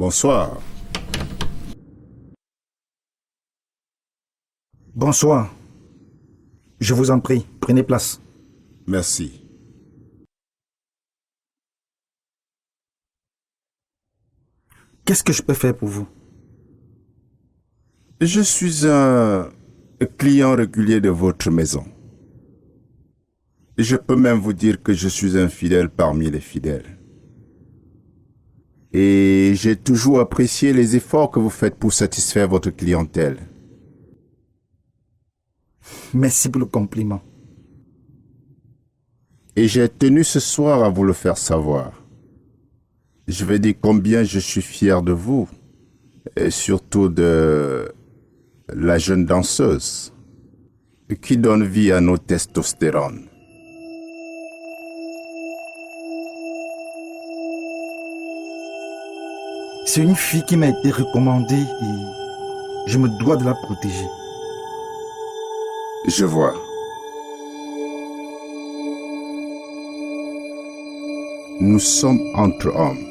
Bonsoir. Bonsoir. Je vous en prie, prenez place. Merci. Qu'est-ce que je peux faire pour vous? Je suis un client régulier de votre maison. Je peux même vous dire que je suis un fidèle parmi les fidèles. Et j'ai toujours apprécié les efforts que vous faites pour satisfaire votre clientèle. Merci pour le compliment. Et j'ai tenu ce soir à vous le faire savoir. Je vais dire combien je suis fier de vous. Et surtout de la jeune danseuse qui donne vie à nos testostérones. C'est une fille qui m'a été recommandée et je me dois de la protéger. Je vois. Nous sommes entre hommes.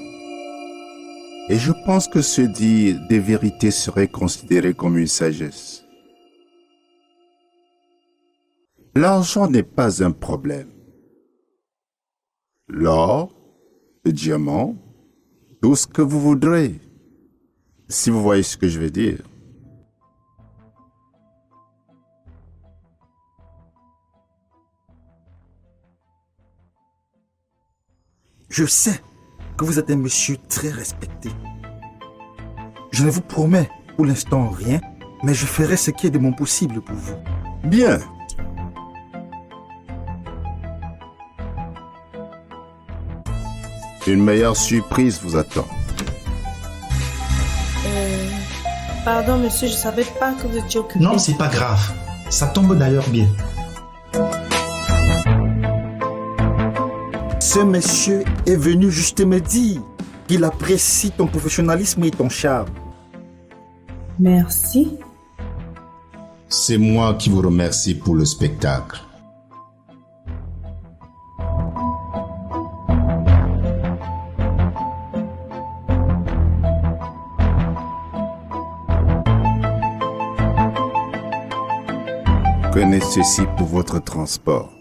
Et je pense que se dire des vérités serait considéré comme une sagesse. L'argent n'est pas un problème. L'or, le diamant, tout ce que vous voudrez. Si vous voyez ce que je veux dire. Je sais que vous êtes un monsieur très respecté. Je ne vous promets pour l'instant rien, mais je ferai ce qui est de mon possible pour vous. Bien. Une meilleure surprise vous attend. Pardon, monsieur, je savais pas que vous étiez occupé. Non, c'est pas grave. Ça tombe d'ailleurs bien. Ce monsieur est venu juste me dire qu'il apprécie ton professionnalisme et ton charme. Merci. C'est moi qui vous remercie pour le spectacle. Prenez ceci pour votre transport.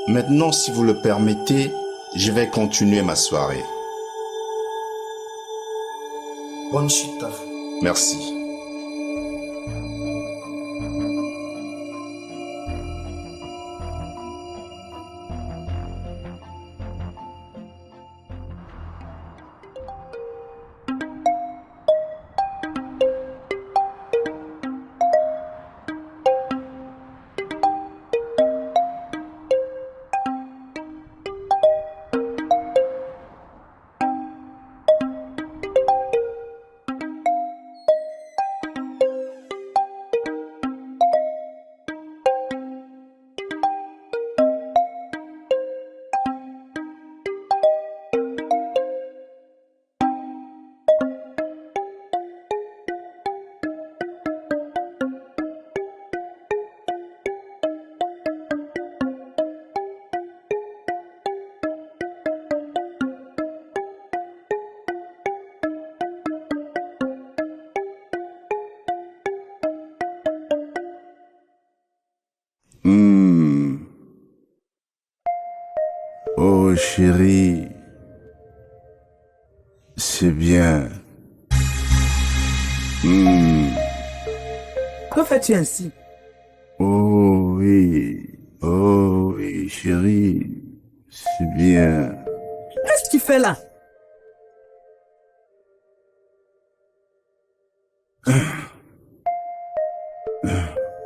Maintenant, si vous le permettez, je vais continuer ma soirée. Bonne chute à vous. Merci. Oh chérie, c'est bien. Que fais-tu ainsi? Oh oui, chérie, c'est bien. Qu'est-ce que tu fais là?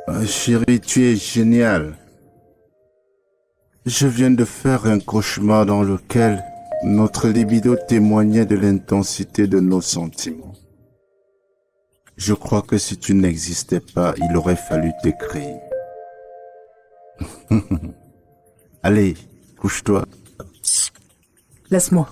Ah, chérie, tu es géniale. Je viens de faire un cauchemar dans lequel notre libido témoignait de l'intensité de nos sentiments. Je crois que si tu n'existais pas, il aurait fallu t'écrire. Allez, couche-toi. Laisse-moi.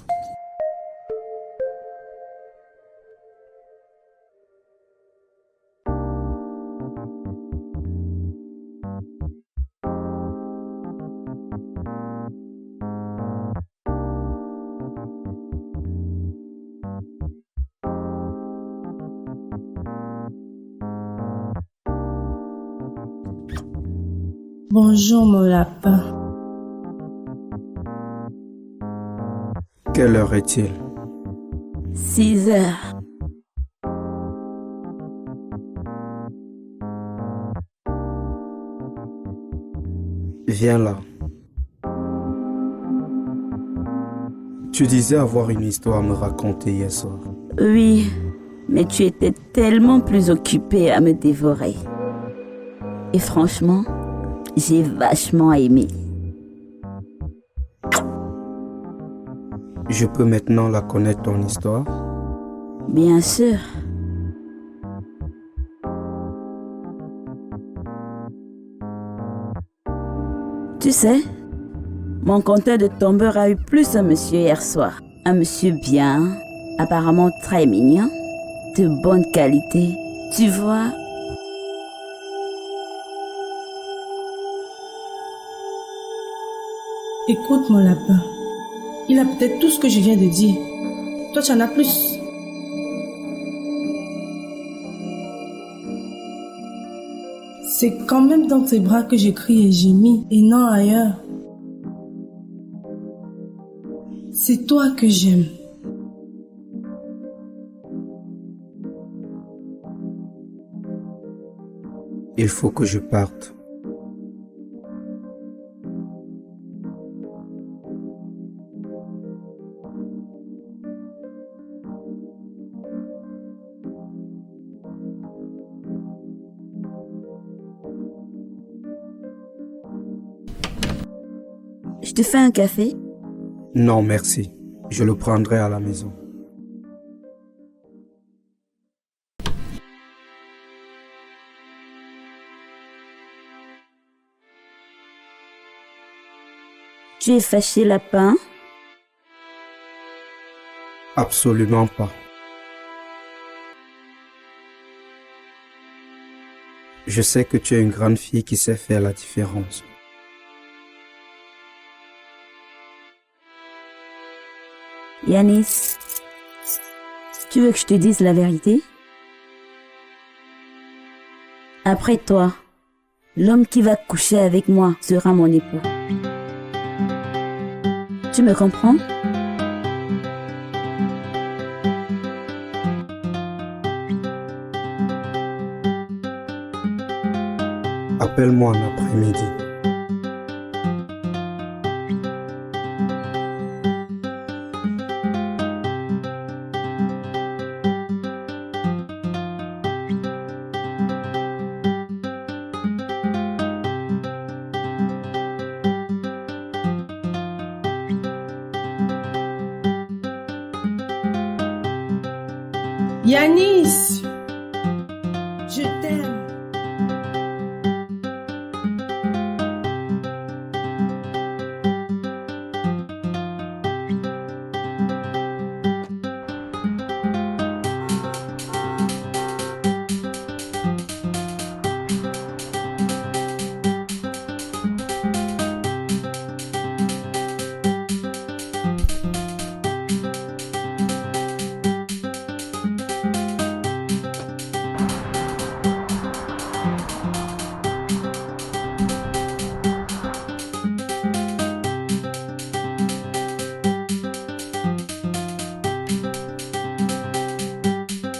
Bonjour mon lapin. Quelle heure est-il? 6 heures. Viens là. Tu disais avoir une histoire à me raconter hier soir. Oui, mais tu étais tellement plus occupé à me dévorer. Et franchement, j'ai vachement aimé. Je peux maintenant la connaître, ton histoire? Bien sûr. Tu sais, mon compteur de tombeur a eu plus un monsieur hier soir. Un monsieur bien, apparemment très mignon, de bonne qualité. Tu vois, Écoute mon lapin. Il a peut-être tout ce que je viens de dire. Toi, tu en as plus. C'est quand même dans tes bras que j'ai crié et gémis, et non ailleurs. C'est toi que j'aime. Il faut que je parte. je te fais un café. Non, merci. Je le prendrai à la maison. Tu es fâché, lapin? Absolument pas. Je sais que tu es une grande fille qui sait faire la différence. Yanis, tu veux que je te dise la vérité? Après toi, l'homme qui va coucher avec moi sera mon époux. Tu me comprends? Appelle-moi en après-midi. Yanis, je t'aime.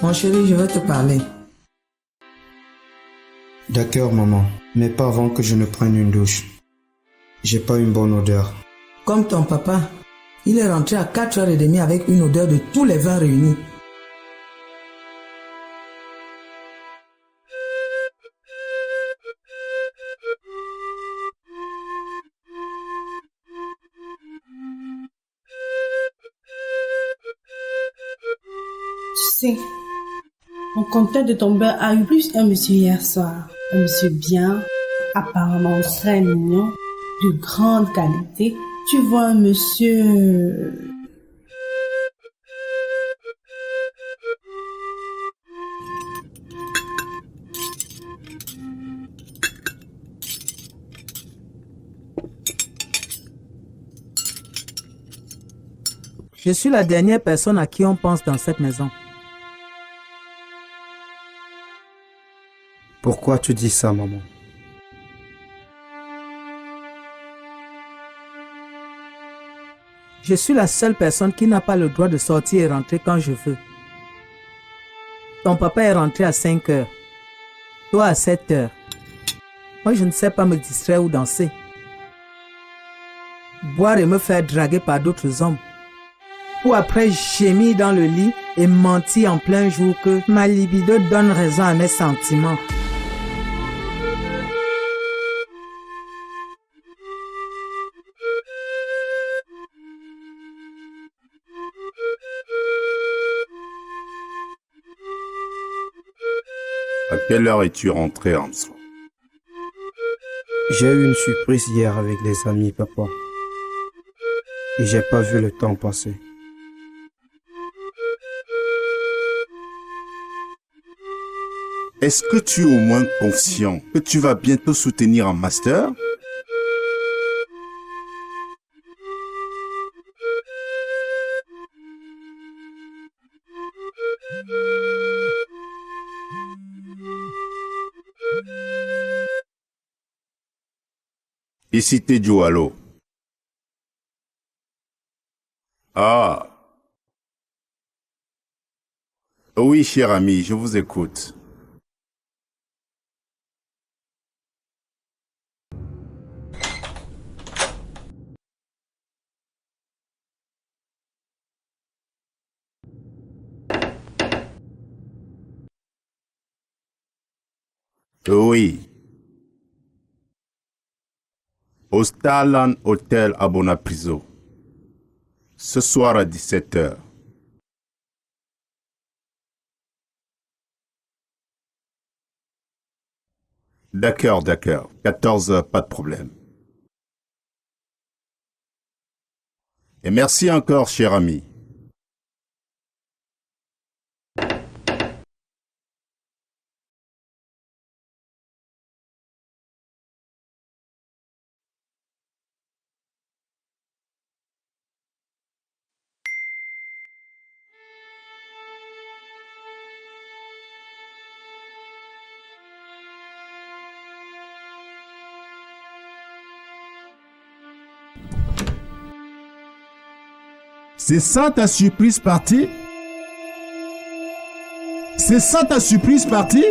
Mon chéri, je vais te parler. D'accord, maman, mais pas avant que je ne prenne une douche. J'ai pas une bonne odeur. Comme ton papa, il est rentré à 4h30 avec une odeur de tous les vins réunis. Tu sais, mon compteur de tombeur a eu plus un monsieur hier soir. Un monsieur bien, apparemment très mignon, de grande qualité. Tu vois un monsieur... Je suis la dernière personne à qui on pense dans cette maison. Pourquoi tu dis ça, maman? Je suis la seule personne qui n'a pas le droit de sortir et rentrer quand je veux. Ton papa est rentré à 5 heures. Toi à 7 heures. Moi, je ne sais pas me distraire ou danser. Boire et me faire draguer par d'autres hommes. Pour après gémir dans le lit et mentir en plein jour que ma libido donne raison à mes sentiments. À quelle heure es-tu rentré, Armstrong? J'ai eu une surprise hier avec les amis, papa. Et j'ai pas vu le temps passer. Est-ce que tu es au moins conscient que tu vas bientôt soutenir un master? Ici Tejo, allô? Ah. Oui, cher ami, je vous écoute. Oui. Au Starland Hotel à Bonapriso. Ce soir à 17 h. D'accord, d'accord. 14 h, pas de problème. Et merci encore, cher ami. C'est ça ta surprise partie? C'est ça ta surprise partie?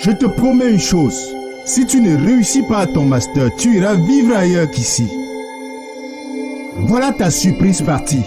Je te promets une chose. Si tu ne réussis pas à ton master, tu iras vivre ailleurs qu'ici. Voilà ta surprise partie.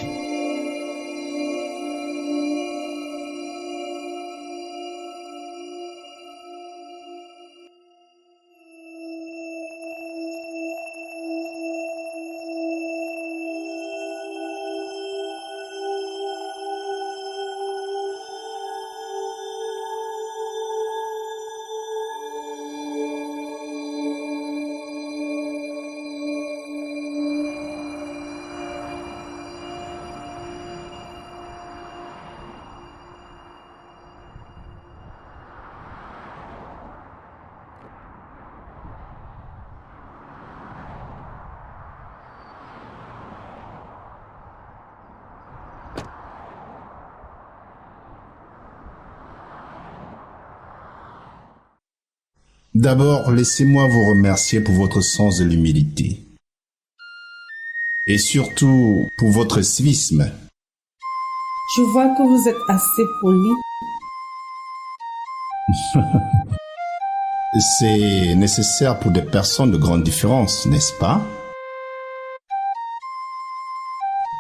D'abord, laissez-moi vous remercier pour votre sens de l'humilité. Et surtout, pour votre civisme. Je vois que vous êtes assez poli. C'est nécessaire pour des personnes de grande différence, n'est-ce pas?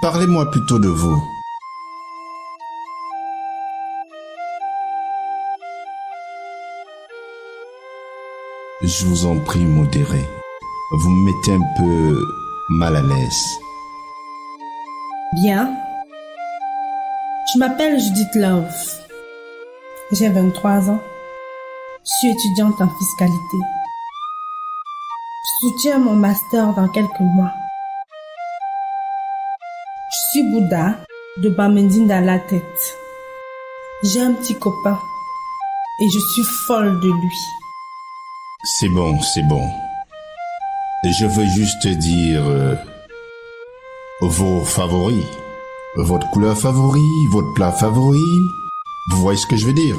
Parlez-moi plutôt de vous. Je vous en prie, modérez. Vous me mettez un peu mal à l'aise. Bien. Je m'appelle Judith Love. J'ai 23 ans. Je suis étudiante en fiscalité. Je soutiens mon master dans quelques mois. Je suis Bouddha de Bamendine dans la tête. J'ai un petit copain et je suis folle de lui. C'est bon, c'est bon. Je veux juste dire vos favoris, votre couleur favorite, votre plat favori. Vous voyez ce que je veux dire?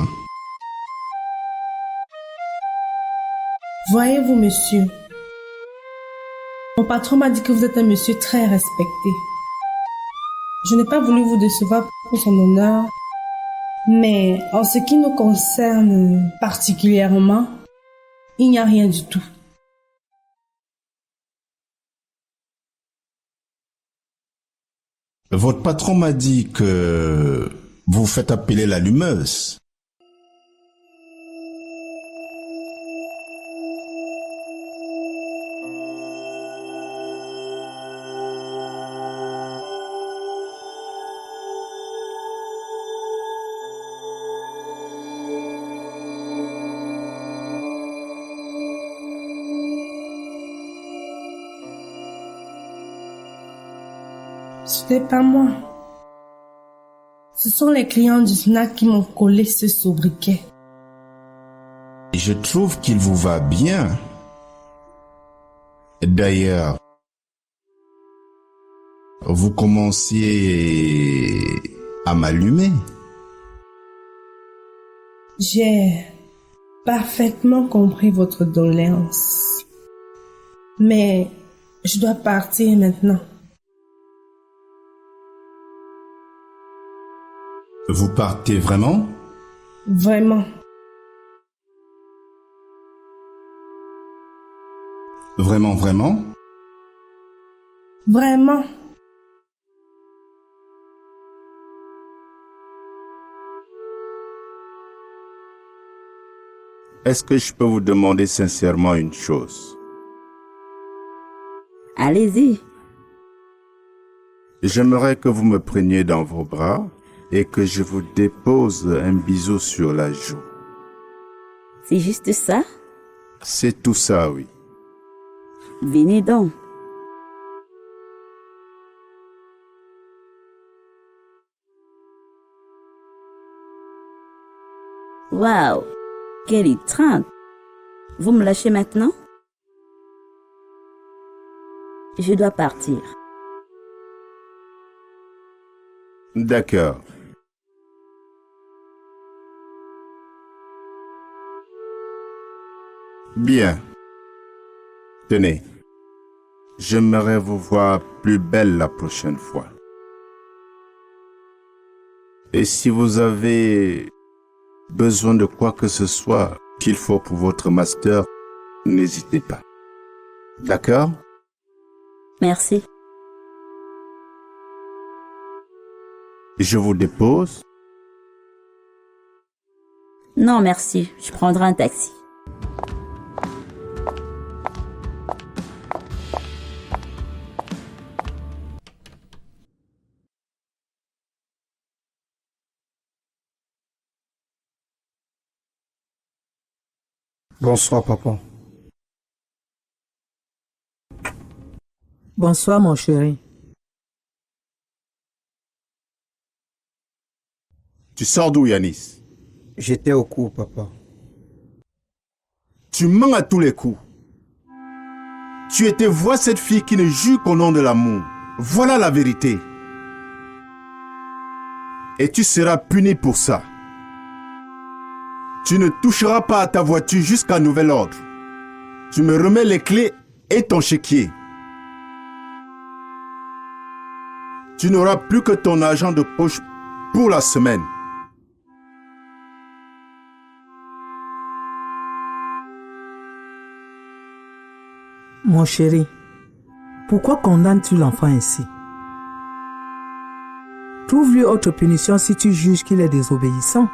Voyez-vous, monsieur, mon patron m'a dit que vous êtes un monsieur très respecté. Je n'ai pas voulu vous décevoir pour son honneur, mais en ce qui nous concerne particulièrement, il n'y a rien du tout. Votre patron m'a dit que vous faites appeler l'allumeuse. Ce n'est pas moi. Ce sont les clients du snack qui m'ont collé ce sobriquet. Je trouve qu'il vous va bien. D'ailleurs, vous commenciez à m'allumer. J'ai parfaitement compris votre doléance. Mais je dois partir maintenant. Vous partez vraiment? Vraiment. Vraiment, vraiment? Vraiment. Est-ce que je peux vous demander sincèrement une chose? Allez-y. J'aimerais que vous me preniez dans vos bras et que je vous dépose un bisou sur la joue. C'est juste ça? C'est tout ça, oui. Venez donc. Waouh, quelle étreinte. Vous me lâchez maintenant? Je dois partir. D'accord. Bien. Tenez, j'aimerais vous voir plus belle la prochaine fois. Et si vous avez besoin de quoi que ce soit qu'il faut pour votre master, n'hésitez pas. D'accord? Merci. Je vous dépose. Non, merci. Je prendrai un taxi. Bonsoir, papa. Bonsoir, mon chéri. Tu sors d'où, Yanis? J'étais au cours, papa. Tu mens à tous les coups. Tu étais voir cette fille qui ne jure qu'au nom de l'amour. Voilà la vérité. Et tu seras puni pour ça. Tu ne toucheras pas à ta voiture jusqu'à nouvel ordre. Tu me remets les clés et ton chéquier. Tu n'auras plus que ton argent de poche pour la semaine. Mon chéri, pourquoi condamnes-tu l'enfant ainsi? Trouve-lui autre punition si tu juges qu'il est désobéissant.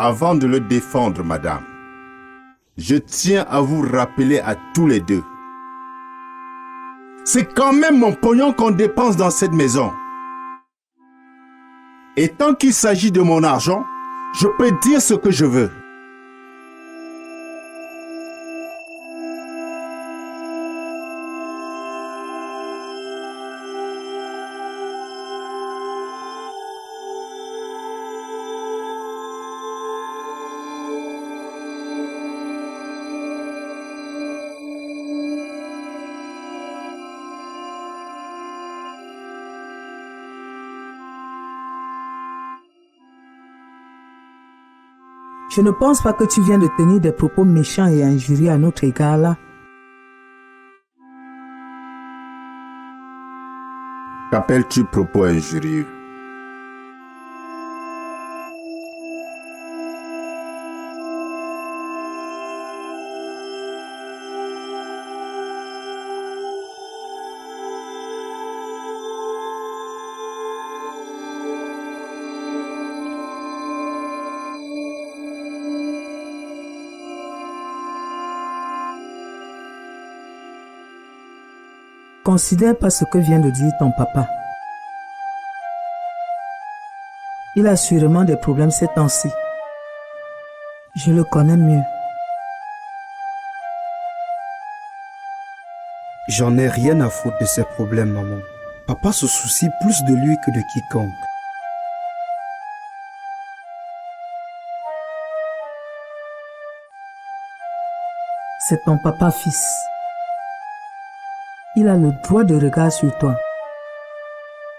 Avant de le défendre, madame, je tiens à vous rappeler à tous les deux. C'est quand même mon pognon qu'on dépense dans cette maison. Et tant qu'il s'agit de mon argent, je peux dire ce que je veux. Je ne pense pas que tu viens de tenir des propos méchants et injurieux à notre égard là. Qu'appelles-tu propos injurieux? Considère pas ce que vient de dire ton papa. Il a sûrement des problèmes ces temps-ci. Je le connais mieux. J'en ai rien à foutre de ses problèmes, maman. Papa se soucie plus de lui que de quiconque. C'est ton papa, fils. Il a le droit de regard sur toi.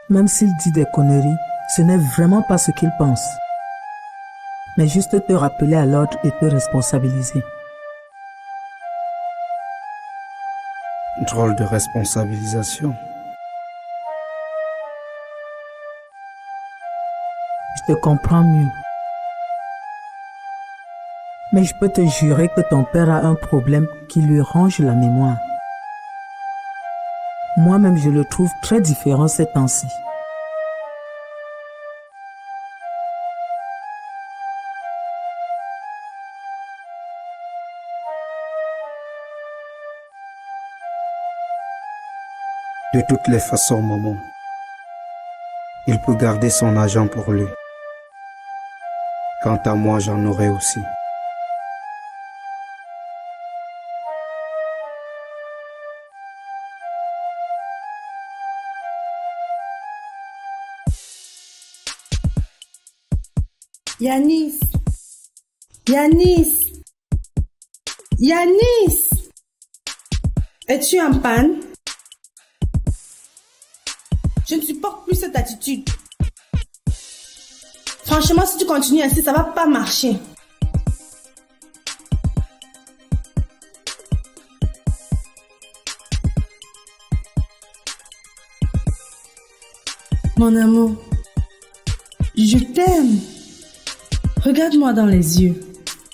Même s'il dit des conneries, ce n'est vraiment pas ce qu'il pense. Mais juste te rappeler à l'ordre et te responsabiliser. Drôle de responsabilisation. Je te comprends mieux. Mais je peux te jurer que ton père a un problème qui lui ronge la mémoire. Moi-même, je le trouve très différent ces temps-ci. De toutes les façons, maman, il peut garder son argent pour lui. Quant à moi, j'en aurai aussi. Yanis! Yanis! Yanis! Es-tu en panne? Je ne supporte plus cette attitude. Franchement, si tu continues ainsi, ça va pas marcher. Mon amour, je t'aime. Regarde-moi dans les yeux.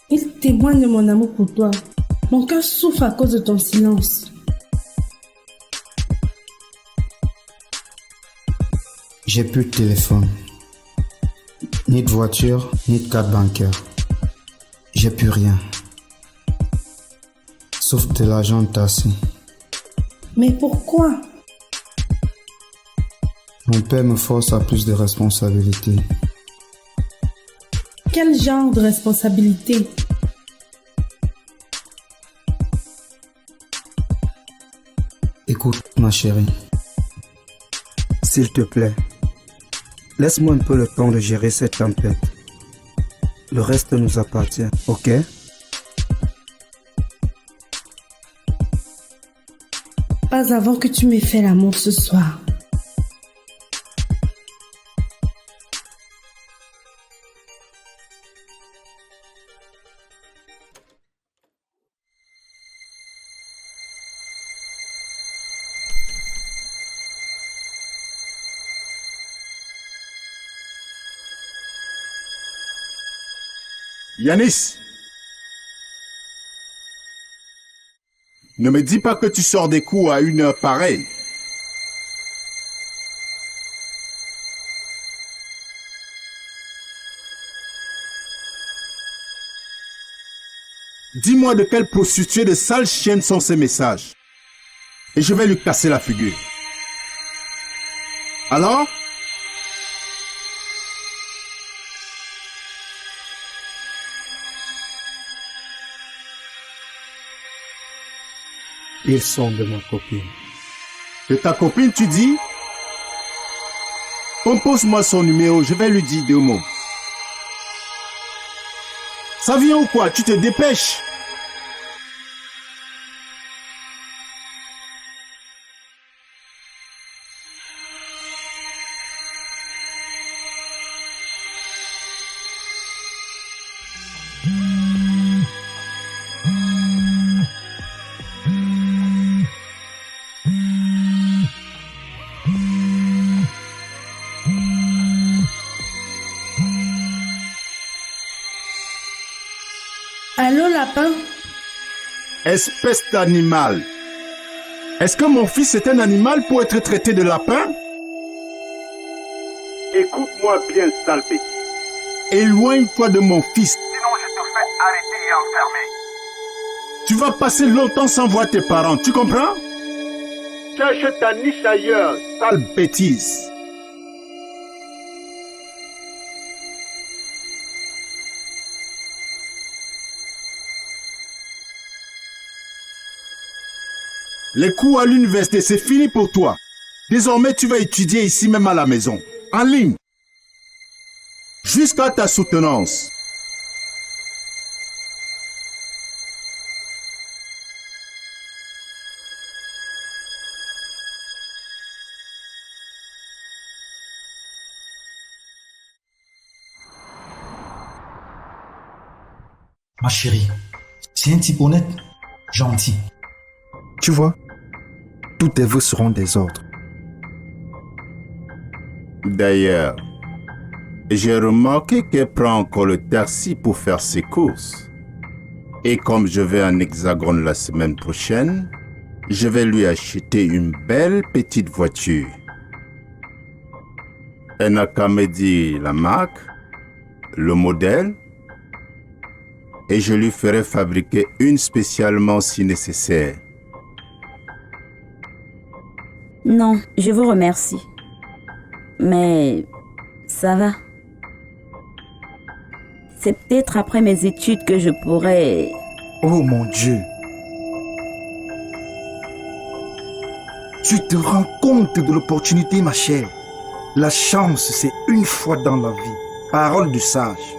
Il témoigne de mon amour pour toi. Mon cœur souffre à cause de ton silence. J'ai plus de téléphone, ni de voiture, ni de carte bancaire. J'ai plus rien. Sauf de l'argent tassé. Mais pourquoi? Mon père me force à plus de responsabilités. Quel genre de responsabilité? Écoute, ma chérie. S'il te plaît, laisse-moi un peu le temps de gérer cette tempête. Le reste nous appartient, ok? Pas avant que tu m'aies fait l'amour ce soir. Yanis! Ne me dis pas que tu sors des coups à une heure pareille. Dis-moi de quelle prostituée de sale chienne sont ces messages. Et je vais lui casser la figure. Alors? Ils sont de ma copine. De ta copine, tu dis? Compose-moi son numéro, je vais lui dire 2 mots. Ça vient ou quoi? Tu te dépêches. Allô, lapin? Espèce d'animal. Est-ce que mon fils est un animal pour être traité de lapin? Écoute-moi bien, sale petit. Éloigne-toi de mon fils. Sinon, je te fais arrêter et enfermer. Tu vas passer longtemps sans voir tes parents, tu comprends? Cherche ta niche ailleurs, sale. Sale bêtise. Les cours à l'université, c'est fini pour toi. Désormais, tu vas étudier ici même à la maison, en ligne, jusqu'à ta soutenance. Ma chérie, c'est un type honnête, gentil. Tu vois, tous tes vœux seront des ordres. D'ailleurs, j'ai remarqué qu'elle prend encore le taxi pour faire ses courses. Et comme je vais en Hexagone la semaine prochaine, je vais lui acheter une belle petite voiture. Elle n'a qu'à me dire la marque, le modèle, et je lui ferai fabriquer une spécialement si nécessaire. Non, je vous remercie. Mais ça va. C'est peut-être après mes études que je pourrais... Oh mon Dieu. Tu te rends compte de l'opportunité, ma chère. La chance, c'est une fois dans la vie. Parole du sage.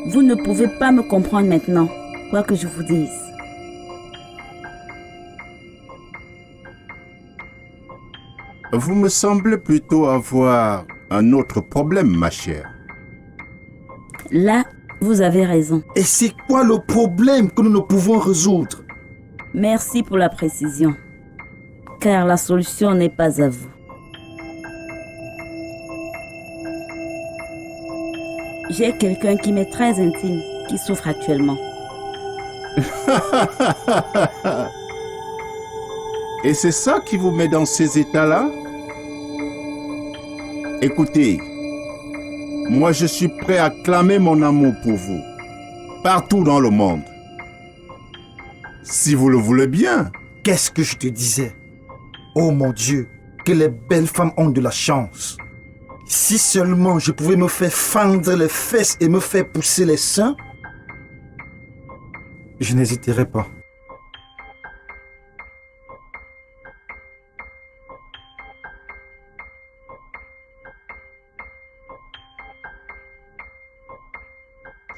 Vous ne pouvez pas me comprendre maintenant, quoi que je vous dise. Vous me semblez plutôt avoir un autre problème, ma chère. Là, vous avez raison. Et c'est quoi le problème que nous ne pouvons résoudre? Merci pour la précision. Car la solution n'est pas à vous. J'ai quelqu'un qui m'est très intime, qui souffre actuellement. Et c'est ça qui vous met dans ces états-là? Écoutez, moi je suis prêt à clamer mon amour pour vous, partout dans le monde. Si vous le voulez bien. Qu'est-ce que je te disais? Oh mon Dieu, que les belles femmes ont de la chance. Si seulement je pouvais me faire fendre les fesses et me faire pousser les seins, je n'hésiterais pas.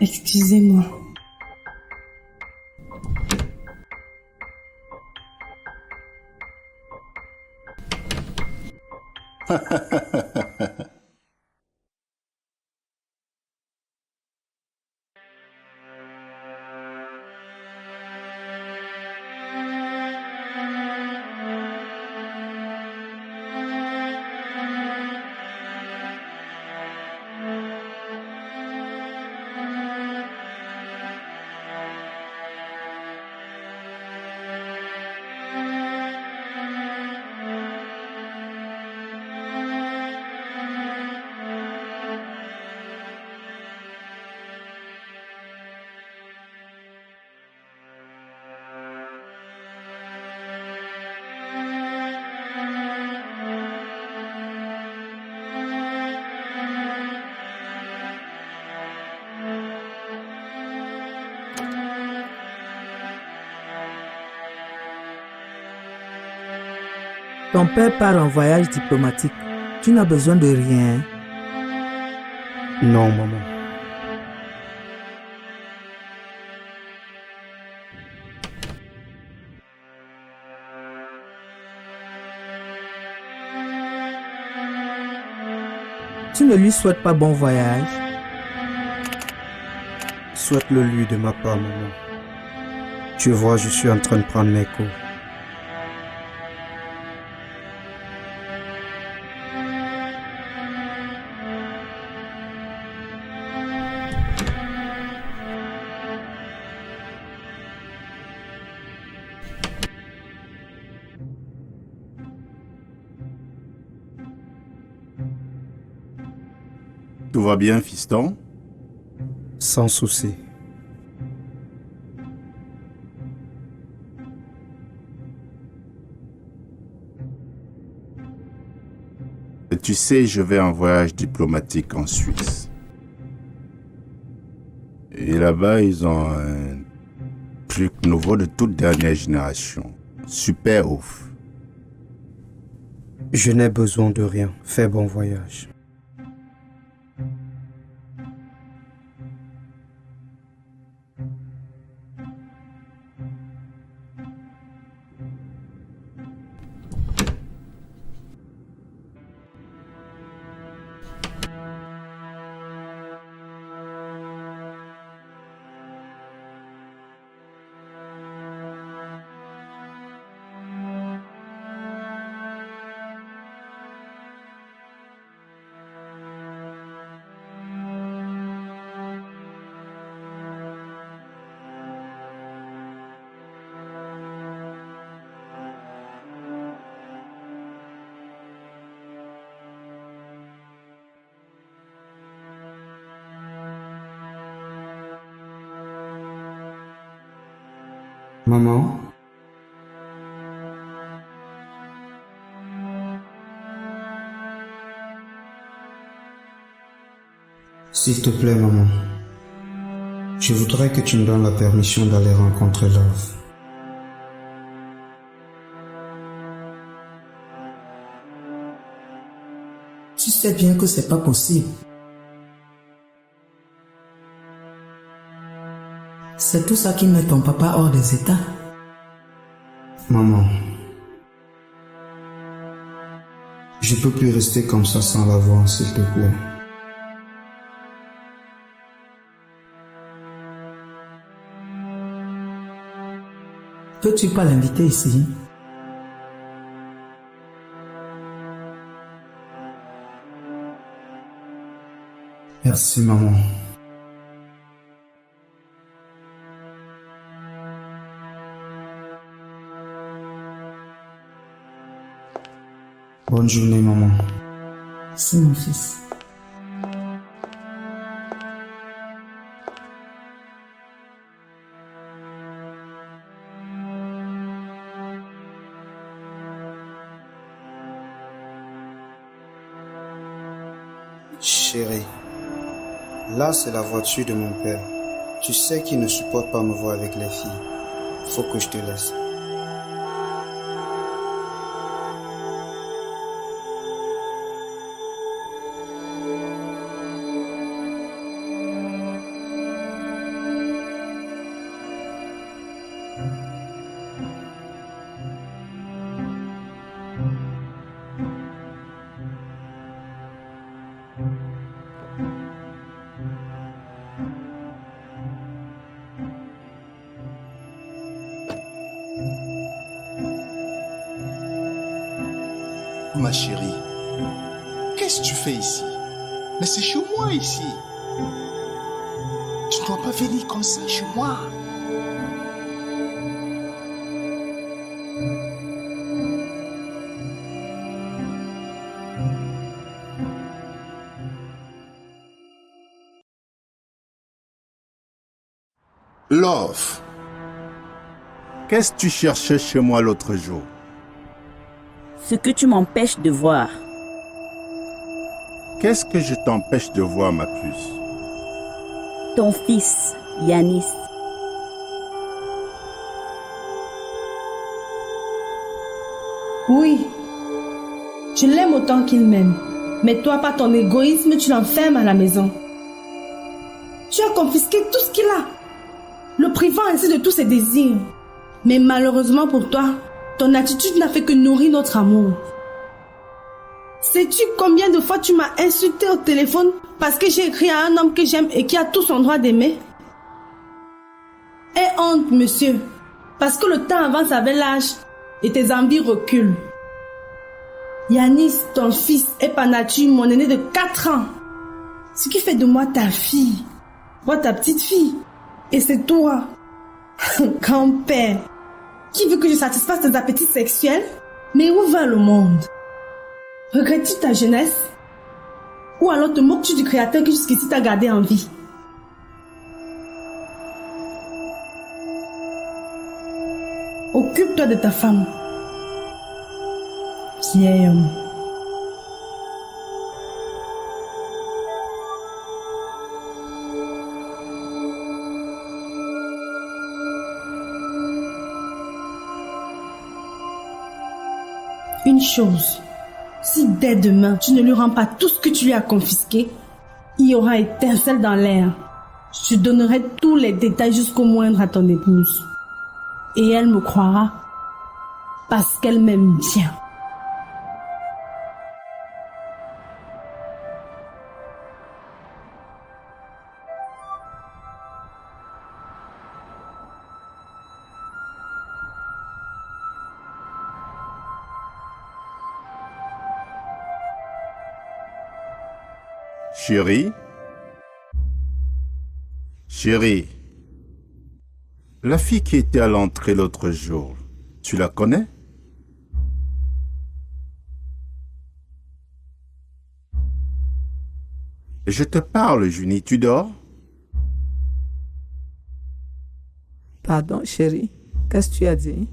Excusez-moi. Ton père part en voyage diplomatique. Tu n'as besoin de rien. Non, maman. Tu ne lui souhaites pas bon voyage. Souhaite-le lui de ma part, maman. Tu vois, je suis en train de prendre mes cours. Tout va bien, fiston? Sans souci. Et tu sais, je vais en voyage diplomatique en Suisse. Et là-bas, ils ont un truc nouveau de toute dernière génération. Super ouf. Je n'ai besoin de rien. Fais bon voyage. Maman? S'il te plaît, maman. Je voudrais que tu me donnes la permission d'aller rencontrer Love. Tu sais bien que c'est pas possible. C'est tout ça qui met ton papa hors des états. Maman. Je peux plus rester comme ça sans la voir, s'il te plaît. Peux-tu pas l'inviter ici? Merci, maman. Bonne journée, maman. C'est mon fils. Chérie, là c'est la voiture de mon père. Tu sais qu'il ne supporte pas me voir avec les filles. Faut que je te laisse. Ma chérie, qu'est-ce que tu fais ici? Mais c'est chez moi ici. Tu ne dois pas venir comme ça chez moi. Love, qu'est-ce que tu cherchais chez moi l'autre jour? Ce que tu m'empêches de voir. Qu'est-ce que je t'empêche de voir, ma puce? Ton fils, Yanis. Oui, je l'aime autant qu'il m'aime. Mais toi, par ton égoïsme, tu l'enfermes à la maison. Tu as confisqué tout ce qu'il a, le privant ainsi de tous ses désirs. Mais malheureusement pour toi, ton attitude n'a fait que nourrir notre amour. Sais-tu combien de fois tu m'as insulté au téléphone parce que j'ai écrit à un homme que j'aime et qui a tout son droit d'aimer? Aie honte, monsieur, parce que le temps avance avec l'âge et tes envies reculent. Yanis, ton fils, est par nature mon aîné de 4 ans. Ce qui fait de moi ta fille, moi ta petite fille. Et c'est toi, grand-père, qui veut que je satisfasse tes appétits sexuels? Mais où va le monde? Regrettes-tu ta jeunesse? Ou alors te moques-tu du Créateur qui jusqu'ici t'a gardé en vie? Occupe-toi de ta femme. Vieil homme. Une chose, si dès demain tu ne lui rends pas tout ce que tu lui as confisqué, il y aura étincelle dans l'air. Je donnerai tous les détails jusqu'au moindre à ton épouse. Et elle me croira parce qu'elle m'aime bien. Chérie? Chérie, la fille qui était à l'entrée l'autre jour, tu la connais? Je te parle, Junie, tu dors? Pardon, chérie. Qu'est-ce que tu as dit?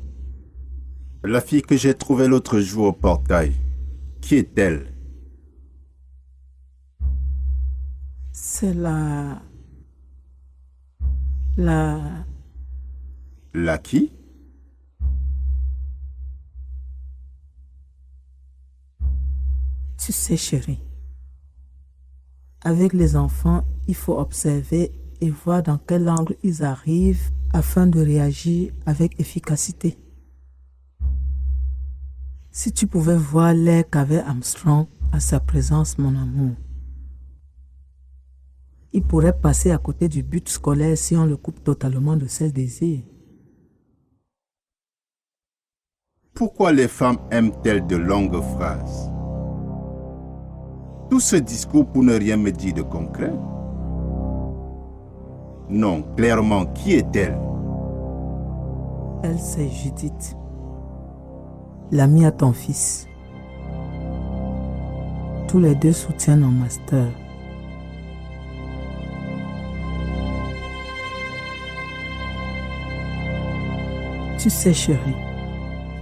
La fille que j'ai trouvée l'autre jour au portail, qui est-elle? C'est la La qui? Tu sais, chérie, avec les enfants, il faut observer et voir dans quel angle ils arrivent afin de réagir avec efficacité. Si tu pouvais voir l'air qu'avait Armstrong à sa présence, mon amour, il pourrait passer à côté du but scolaire si on le coupe totalement de ses désirs. Pourquoi les femmes aiment-elles de longues phrases? Tout ce discours pour ne rien me dire de concret? Non, clairement, qui est-elle? Elle, c'est Judith, l'amie à ton fils. Tous les deux soutiennent en master. Tu sais, chérie,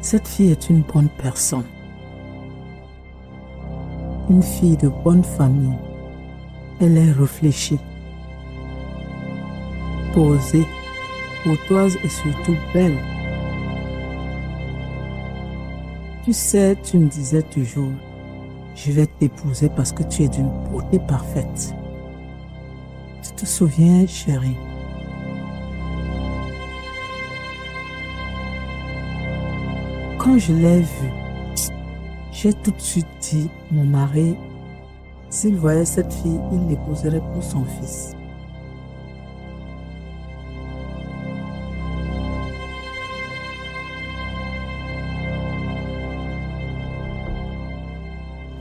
cette fille est une bonne personne. Une fille de bonne famille. Elle est réfléchie, posée, courtoise et surtout belle. Tu sais, tu me disais toujours, je vais t'épouser parce que tu es d'une beauté parfaite. Tu te souviens, chérie? Quand je l'ai vue, j'ai tout de suite dit, mon mari, s'il voyait cette fille, il l'épouserait pour son fils.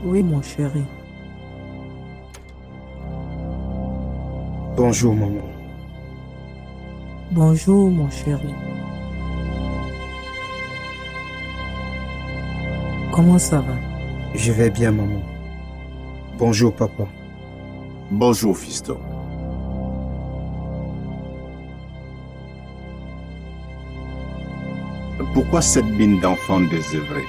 Oui, mon chéri. Bonjour, maman. Bonjour, mon chéri. Comment ça va? Je vais bien, maman. Bonjour, papa. Bonjour, fiston. Pourquoi cette mine d'enfant désœuvré?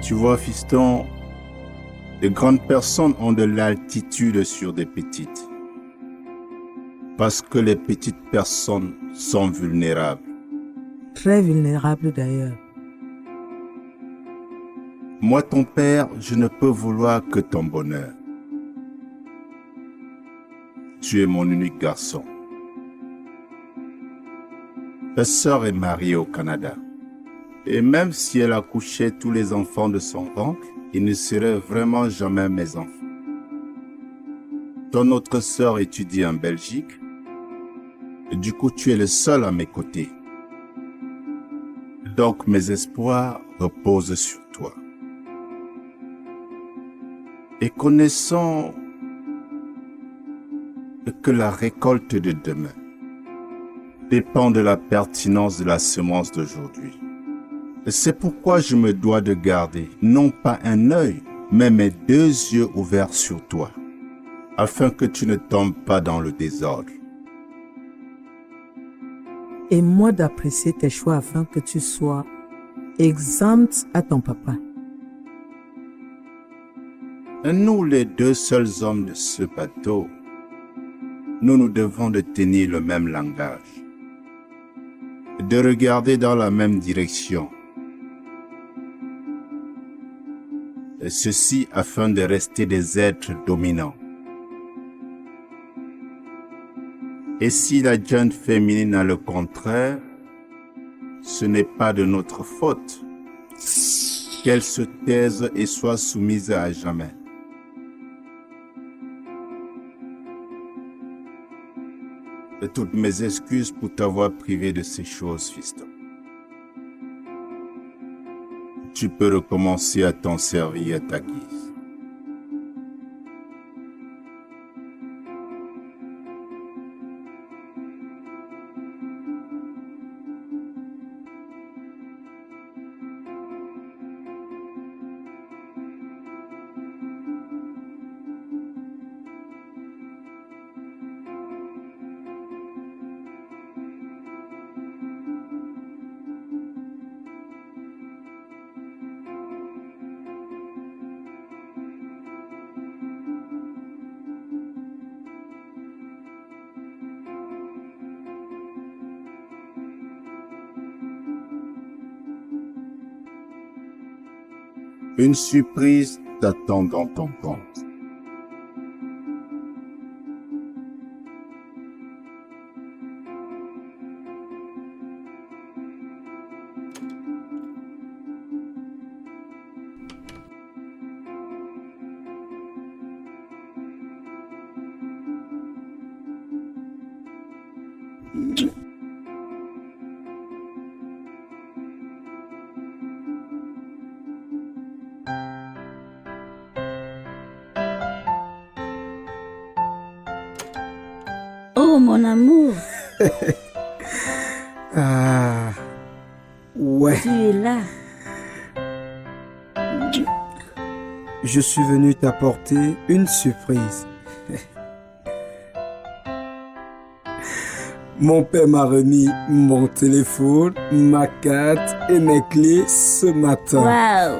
Tu vois, fiston, de grandes personnes ont de l'altitude sur des petites. Parce que les petites personnes sont vulnérables. Très vulnérable d'ailleurs. Moi, ton père, je ne peux vouloir que ton bonheur. Tu es mon unique garçon. Ta sœur est mariée au Canada. Et même si elle accouchait tous les enfants de son ventre, ils ne seraient vraiment jamais mes enfants. Ton autre sœur étudie en Belgique. Et du coup, tu es le seul à mes côtés. Donc, mes espoirs reposent sur toi. Et connaissons que la récolte de demain dépend de la pertinence de la semence d'aujourd'hui. C'est pourquoi je me dois de garder non pas un œil, mais mes 2 yeux ouverts sur toi, afin que tu ne tombes pas dans le désordre. Et moi d'apprécier tes choix afin que tu sois exempt à ton papa. Nous, les 2 seuls hommes de ce bateau, nous devons de tenir le même langage, de regarder dans la même direction. Et ceci afin de rester des êtres dominants. Et si la jeune féminine a le contraire, ce n'est pas de notre faute. Qu'elle se taise et soit soumise à jamais. Et toutes mes excuses pour t'avoir privé de ces choses, fiston. Tu peux recommencer à t'en servir à ta guise. Une surprise t'attend dans ton compte. Oh, mon amour, Ah, ouais. tu es là. Je suis venu t'apporter une surprise. Mon père m'a remis mon téléphone, ma carte et mes clés ce matin. Waouh!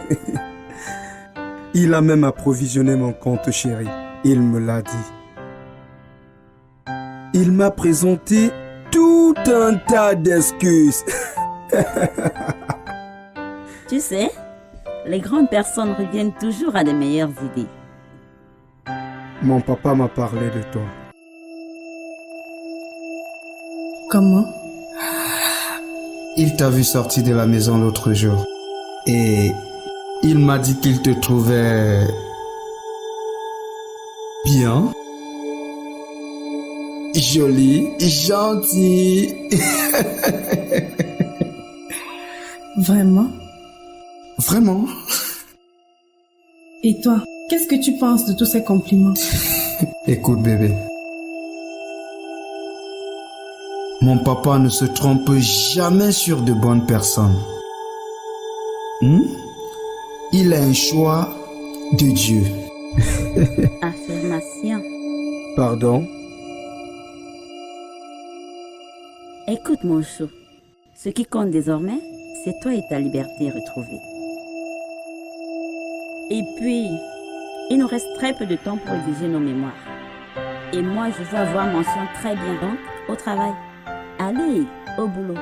Il a même approvisionné mon compte, chéri. Il me l'a dit. Il m'a présenté tout un tas d'excuses. Tu sais, les grandes personnes reviennent toujours à de meilleures idées. Mon papa m'a parlé de toi. Comment? Il t'a vu sortir de la maison l'autre jour. Et il m'a dit qu'il te trouvait bien, joli, gentil. Vraiment? Vraiment? Et toi, qu'est-ce que tu penses de tous ces compliments? Écoute, bébé. Mon papa ne se trompe jamais sur de bonnes personnes. Il a un choix de Dieu. Affirmation. Pardon? Écoute mon chou, ce qui compte désormais, c'est toi et ta liberté retrouvée. Et puis, il nous reste très peu de temps pour rédiger nos mémoires. Et moi, je veux avoir mention très bien donc au travail. Allez, au boulot.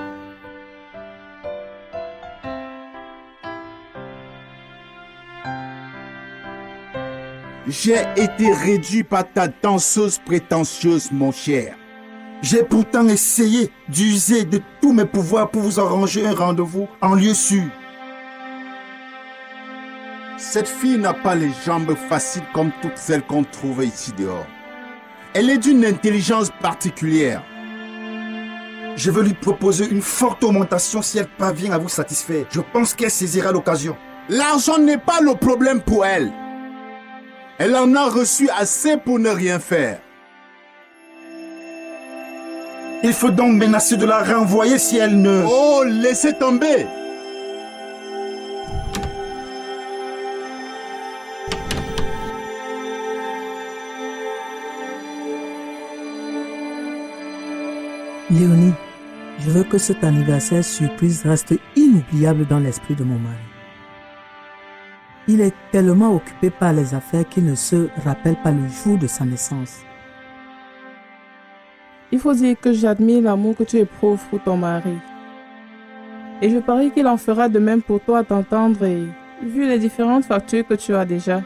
J'ai été réduit par ta danseuse prétentieuse, mon cher. J'ai pourtant essayé d'user de tous mes pouvoirs pour vous arranger un rendez-vous en lieu sûr. Cette fille n'a pas les jambes faciles comme toutes celles qu'on trouve ici dehors. Elle est d'une intelligence particulière. Je veux lui proposer une forte augmentation si elle parvient à vous satisfaire. Je pense qu'elle saisira l'occasion. L'argent n'est pas le problème pour elle. Elle en a reçu assez pour ne rien faire. Il faut donc menacer de la renvoyer si elle ne... Oh, laissez tomber! Léonie, je veux que cet anniversaire surprise reste inoubliable dans l'esprit de mon mari. Il est tellement occupé par les affaires qu'il ne se rappelle pas le jour de sa naissance. Il faut dire que j'admire l'amour que tu éprouves pour ton mari. Et je parie qu'il en fera de même pour toi à t'entendre et vu les différentes factures que tu as déjà.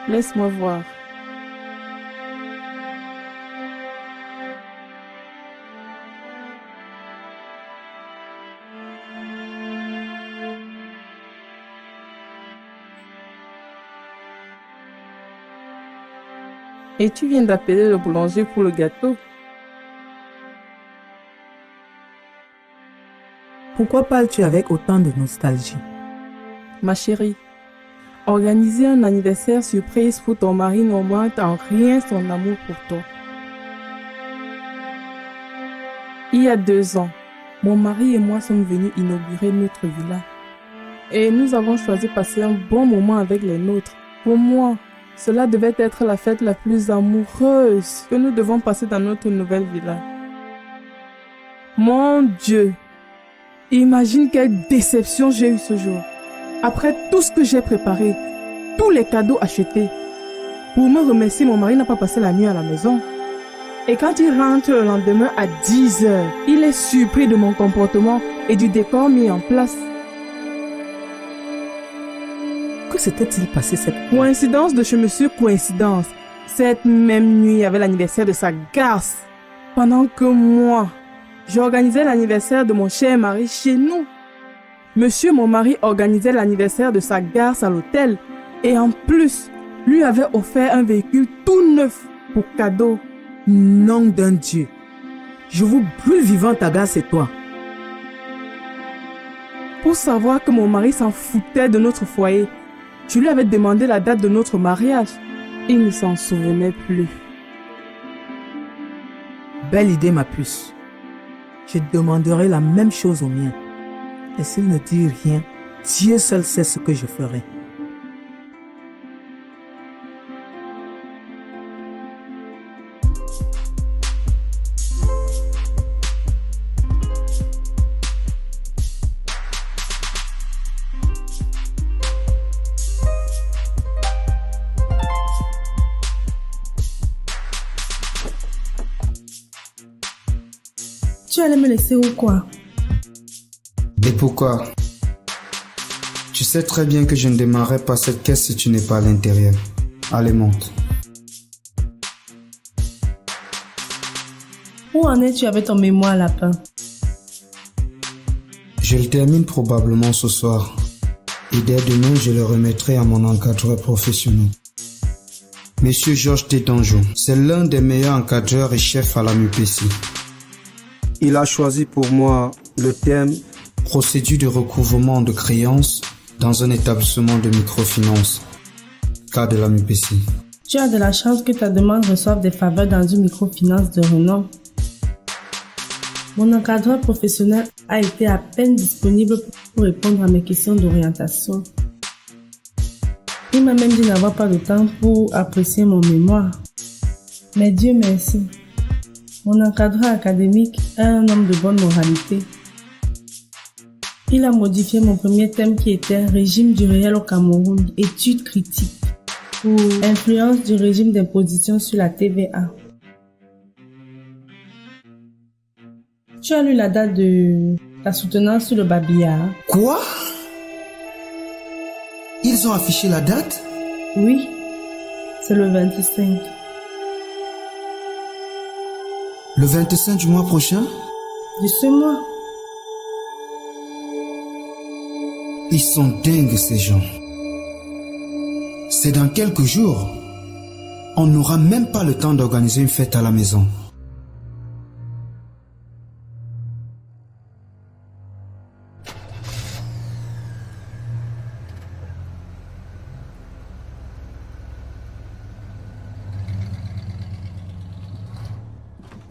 Laisse-moi voir. Et tu viens d'appeler le boulanger pour le gâteau. Pourquoi parles-tu avec autant de nostalgie? Ma chérie, organiser un anniversaire surprise pour ton mari n'augmente en rien son amour pour toi. Il y a 2 ans, mon mari et moi sommes venus inaugurer notre villa. Et nous avons choisi de passer un bon moment avec les nôtres. Pour moi, cela devait être la fête la plus amoureuse que nous devons passer dans notre nouvelle villa. Mon Dieu! Imagine quelle déception j'ai eue ce jour. Après tout ce que j'ai préparé, tous les cadeaux achetés. Pour me remercier, mon mari n'a pas passé la nuit à la maison. Et quand il rentre le lendemain à 10 heures, il est surpris de mon comportement et du décor mis en place. Que s'était-il passé cette fois? Coïncidence de chez monsieur Coïncidence. Cette même nuit, il y avait l'anniversaire de sa garce. Pendant que moi, j'organisais l'anniversaire de mon cher mari chez nous. Monsieur, mon mari, organisait l'anniversaire de sa garce à l'hôtel. Et en plus, lui avait offert un véhicule tout neuf pour cadeau. Nom d'un Dieu. Je vous brûle vivant ta garce et toi. Pour savoir que mon mari s'en foutait de notre foyer, je lui avais demandé la date de notre mariage. Il ne s'en souvenait plus. Belle idée, ma puce. Je demanderai la même chose au mien. Et s'il ne dit rien, Dieu seul sait ce que je ferai. Tu allais me laisser ou quoi? Et pourquoi? Tu sais très bien que je ne démarrerai pas cette caisse si tu n'es pas à l'intérieur. Allez, monte. Où en es-tu avec ton mémoire, lapin? Je le termine probablement ce soir. Et dès demain, je le remettrai à mon encadreur professionnel. Monsieur Georges Tétangeau, c'est l'un des meilleurs encadreurs et chefs à la MUPC. Il a choisi pour moi le thème « Procédure de recouvrement de créances dans un établissement de microfinance », cas de la MUPC. Tu as de la chance que ta demande reçoive des faveurs dans une microfinance de renom. Mon encadreur professionnel a été à peine disponible pour répondre à mes questions d'orientation. Il m'a même dit n'avoir pas de temps pour apprécier mon mémoire. Mais Dieu merci. Mon encadreur académique est un homme de bonne moralité. Il a modifié mon premier thème qui était régime du réel au Cameroun, études critiques, pour influence du régime d'imposition sur la TVA. Tu as lu la date de la soutenance sur le babillard? Quoi? Ils ont affiché la date? Oui, c'est le 25. Le 25 du mois prochain? De ce mois. Ils sont dingues, ces gens. C'est dans quelques jours. On n'aura même pas le temps d'organiser une fête à la maison.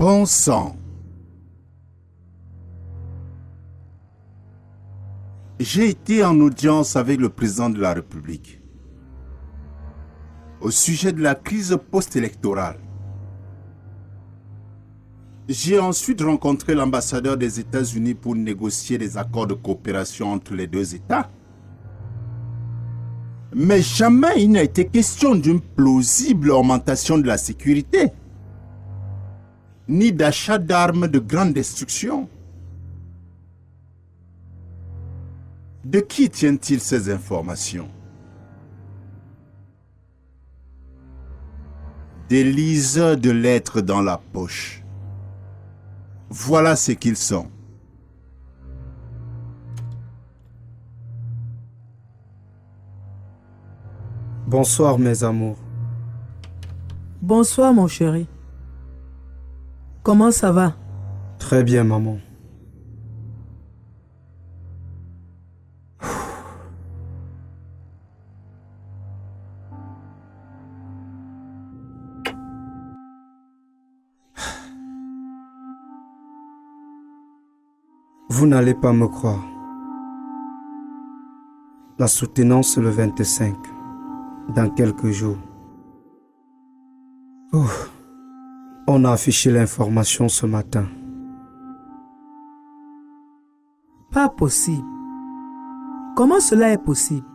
Bon sang. J'ai été en audience avec le président de la République au sujet de la crise post-électorale. J'ai ensuite rencontré l'ambassadeur des États-Unis pour négocier des accords de coopération entre les deux États. Mais jamais il n'a été question d'une plausible augmentation de la sécurité, ni d'achat d'armes de grande destruction. De qui tient-il ces informations? Des liseurs de lettres dans la poche. Voilà ce qu'ils sont. Bonsoir mes amours. Bonsoir mon chéri. Comment ça va? Très bien maman. Vous n'allez pas me croire. La soutenance le 25, dans quelques jours. On a affiché l'information ce matin. Pas possible. Comment cela est possible?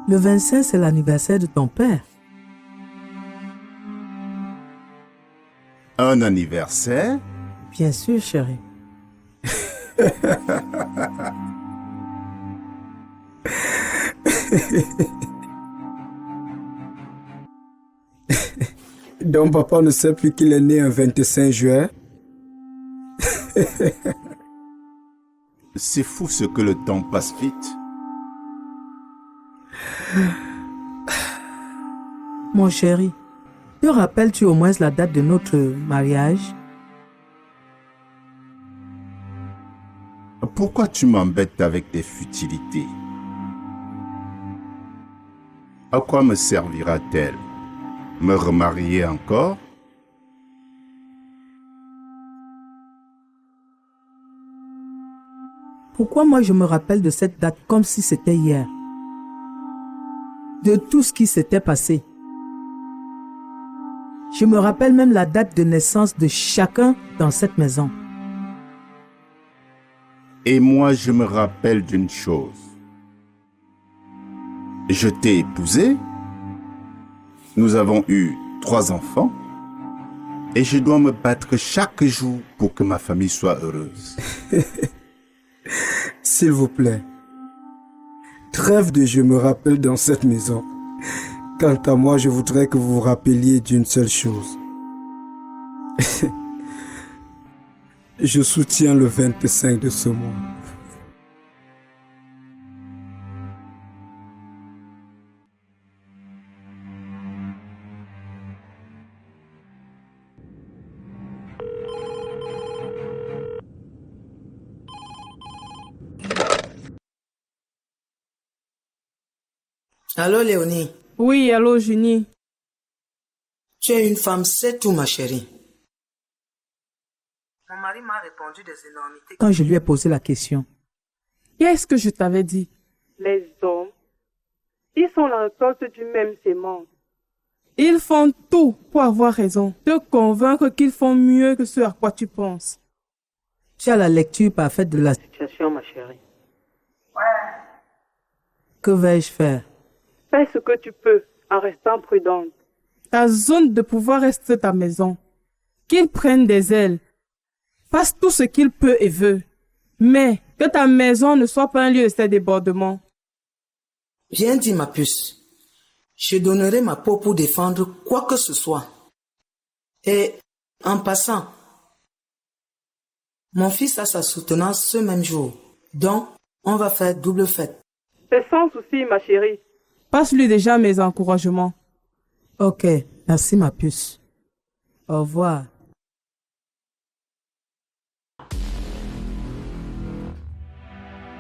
Le 25, c'est l'anniversaire de ton père. Un anniversaire? Bien sûr, chérie. Donc papa ne sait plus qu'il est né un 25 juin. C'est fou ce que le temps passe vite. Mon chéri, te rappelles-tu au moins la date de notre mariage? Pourquoi tu m'embêtes avec tes futilités? À quoi me servira-t-elle? Me remarier encore? Pourquoi moi je me rappelle de cette date comme si c'était hier? De tout ce qui s'était passé. Je me rappelle même la date de naissance de chacun dans cette maison. Et moi, je me rappelle d'une chose. Je t'ai épousé. Nous avons eu 3 enfants. Et je dois me battre chaque jour pour que ma famille soit heureuse. S'il vous plaît. Trêve de je me rappelle dans cette maison. Quant à moi, je voudrais que vous vous rappeliez d'une seule chose. Je soutiens le 25 de ce mois. Allô, Léonie? Oui, allô, Junie. Tu es une femme, c'est tout, ma chérie. Mon mari m'a répondu des énormités quand je lui ai posé la question. Qu'est-ce que je t'avais dit? Les hommes, ils sont la récolte du même sément. Ils font tout pour avoir raison, te convaincre qu'ils font mieux que ce à quoi tu penses. Tu as la lecture parfaite de la situation, ma chérie. Que vais-je faire? Fais ce que tu peux en restant prudente. Ta zone de pouvoir reste ta maison. Qu'ils prennent des ailes. Fasse tout ce qu'il peut et veut. Mais que ta maison ne soit pas un lieu de ces débordements. Bien dit, ma puce. Je donnerai ma peau pour défendre quoi que ce soit. Et en passant, mon fils a sa soutenance ce même jour. Donc, on va faire double fête. C'est sans souci, ma chérie. Passe-lui déjà mes encouragements. Ok, merci ma puce. Au revoir.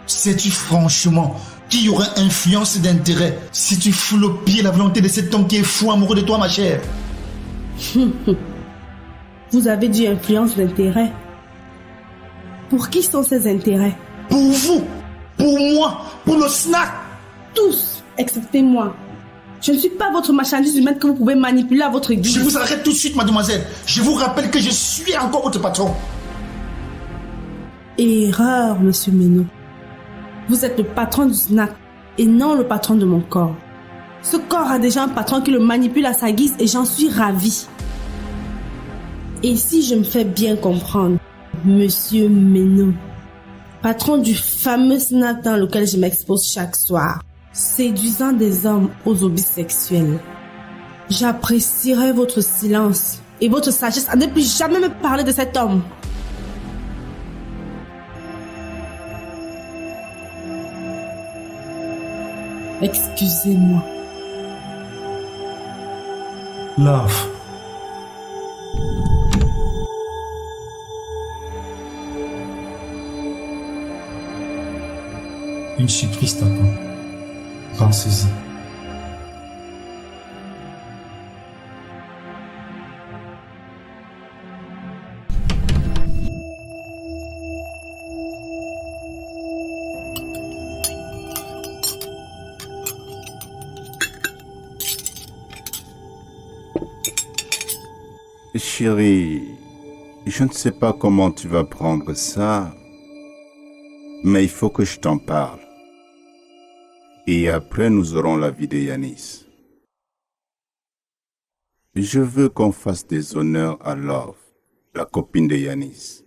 Sais-tu franchement qu'il y aura influence d'intérêt si tu fous le pied la volonté de cet homme qui est fou amoureux de toi, ma chère? Vous avez dit influence d'intérêt. Pour qui sont ces intérêts? Pour vous, pour moi, pour le snack. Tous, excepté moi. Je ne suis pas votre marchandise humaine que vous pouvez manipuler à votre guise. Je vous arrête tout de suite, mademoiselle. Je vous rappelle que je suis encore votre patron. Erreur, monsieur Meno. Vous êtes le patron du snack et non le patron de mon corps. Ce corps a déjà un patron qui le manipule à sa guise et j'en suis ravie. Et si je me fais bien comprendre, monsieur Meno, patron du fameux snack dans lequel je m'expose chaque soir, séduisant des hommes aux hobbies sexuels, j'apprécierais votre silence et votre sagesse à ne plus jamais me parler de cet homme. Excusez-moi. Love. Une surprise t'attend. Pensez-y. Chérie, je ne sais pas comment tu vas prendre ça, mais il faut que je t'en parle. Et après, nous aurons la vie de Yanis. Je veux qu'on fasse des honneurs à Love, la copine de Yanis.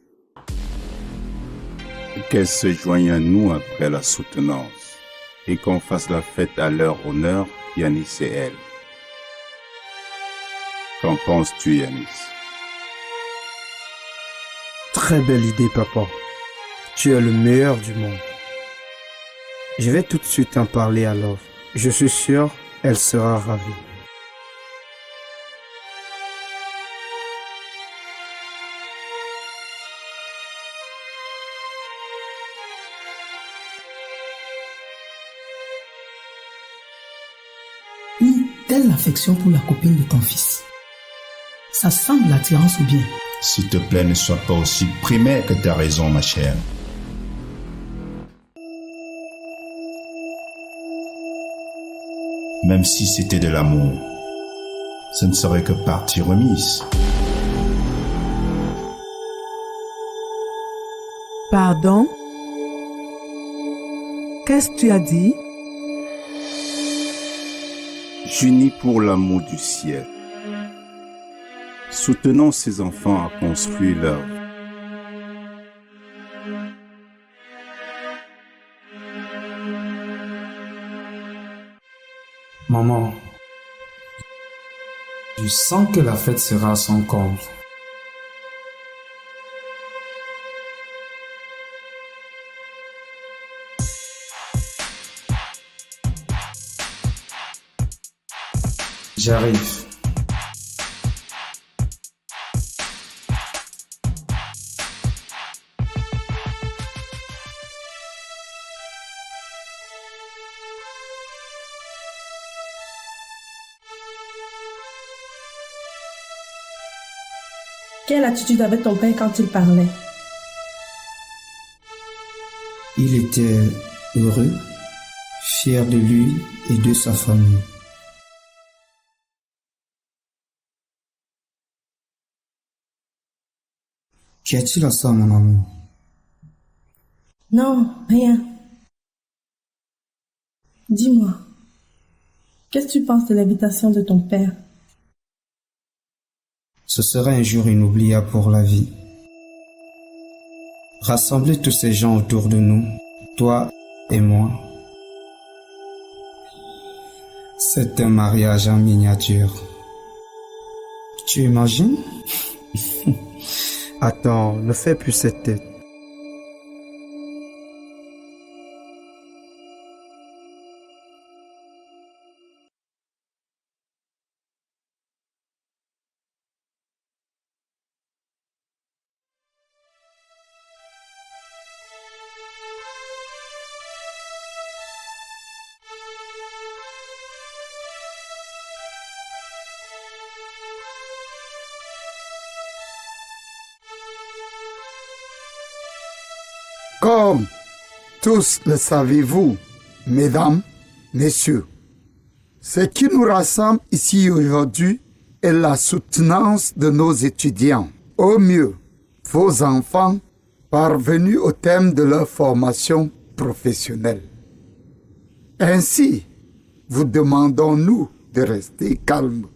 Qu'elle se joigne à nous après la soutenance et qu'on fasse la fête à leur honneur, Yanis et elle. Qu'en penses-tu, Yanis? Très belle idée, papa. Tu es le meilleur du monde. Je vais tout de suite en parler à Love. Je suis sûr, elle sera ravie. Une telle affection pour la copine de ton fils. Ça semble l'attirance ou bien? S'il te plaît, ne sois pas aussi primaire que ta raison, ma chère. Même si c'était de l'amour, ce ne serait que partie remise. Pardon? Qu'est-ce que tu as dit? J'unis pour l'amour du ciel. Soutenons ces enfants à construire leur vie. Maman, je sens que la fête sera à son comble. J'arrive. Quelle attitude avait ton père quand il parlait? Il était heureux, fier de lui et de sa famille. Qu'y a-t-il à ça, mon amour? Non, rien. Dis-moi, qu'est-ce que tu penses de l'invitation de ton père? Ce serait un jour inoubliable pour la vie. Rassembler tous ces gens autour de nous, toi et moi. C'est un mariage en miniature. Tu imagines? Attends, ne fais plus cette tête. Comme tous le savez-vous, mesdames, messieurs, ce qui nous rassemble ici aujourd'hui est la soutenance de nos étudiants. Au mieux, vos enfants parvenus au thème de leur formation professionnelle. Ainsi, vous demandons-nous de rester calmes,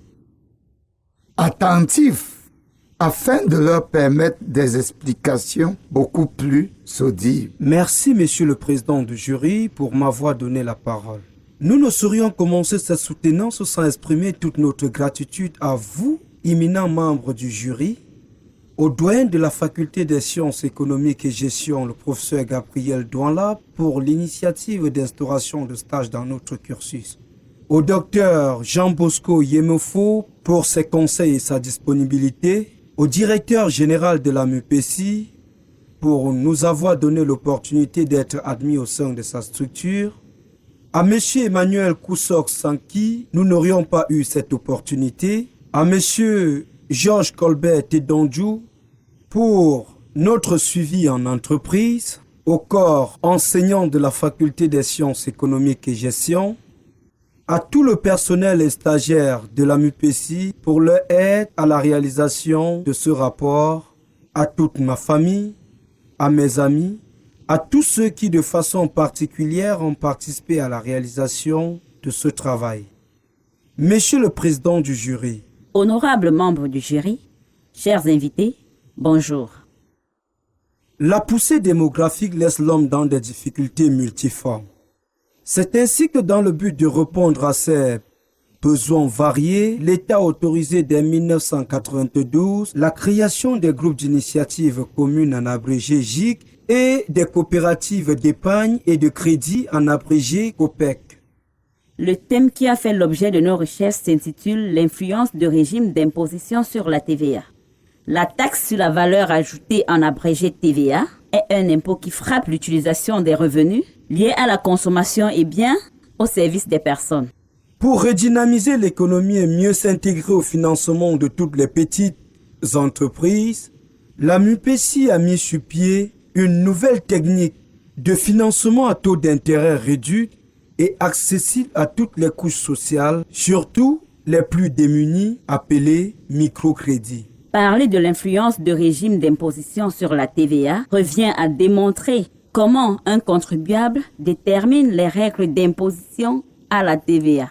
attentifs, afin de leur permettre des explications beaucoup plus audibles. Merci, Monsieur le Président du jury, pour m'avoir donné la parole. Nous ne saurions commencer cette soutenance sans exprimer toute notre gratitude à vous, éminents membres du jury, au doyen de la faculté des sciences économiques et gestion, le professeur Gabriel Douanla, pour l'initiative d'instauration de stage dans notre cursus, au docteur Jean Bosco Yemefo pour ses conseils et sa disponibilité, au directeur général de la MUPECI pour nous avoir donné l'opportunité d'être admis au sein de sa structure, à M. Emmanuel Kousok Sanki, nous n'aurions pas eu cette opportunité, à M. Georges Colbert Tedondjou pour notre suivi en entreprise, au corps enseignant de la faculté des sciences économiques et gestion, à tout le personnel et stagiaire de la MUPECI pour leur aide à la réalisation de ce rapport, à toute ma famille, à mes amis, à tous ceux qui de façon particulière ont participé à la réalisation de ce travail. Monsieur le Président du jury, Honorables membres du jury, chers invités, bonjour. La poussée démographique laisse l'homme dans des difficultés multiformes. C'est ainsi que dans le but de répondre à ces besoins variés, l'État a autorisé dès 1992 la création des groupes d'initiative communes en abrégé GIC et des coopératives d'épargne et de crédit en abrégé COPEC. Le thème qui a fait l'objet de nos recherches s'intitule « L'influence du régime d'imposition sur la TVA ». La taxe sur la valeur ajoutée en abrégé TVA est un impôt qui frappe l'utilisation des revenus liés à la consommation et bien au service des personnes. Pour redynamiser l'économie et mieux s'intégrer au financement de toutes les petites entreprises, la MUPECI a mis sur pied une nouvelle technique de financement à taux d'intérêt réduit et accessible à toutes les couches sociales, surtout les plus démunis, appelés microcrédits. Parler de l'influence du régime d'imposition sur la TVA revient à démontrer comment un contribuable détermine les règles d'imposition à la TVA.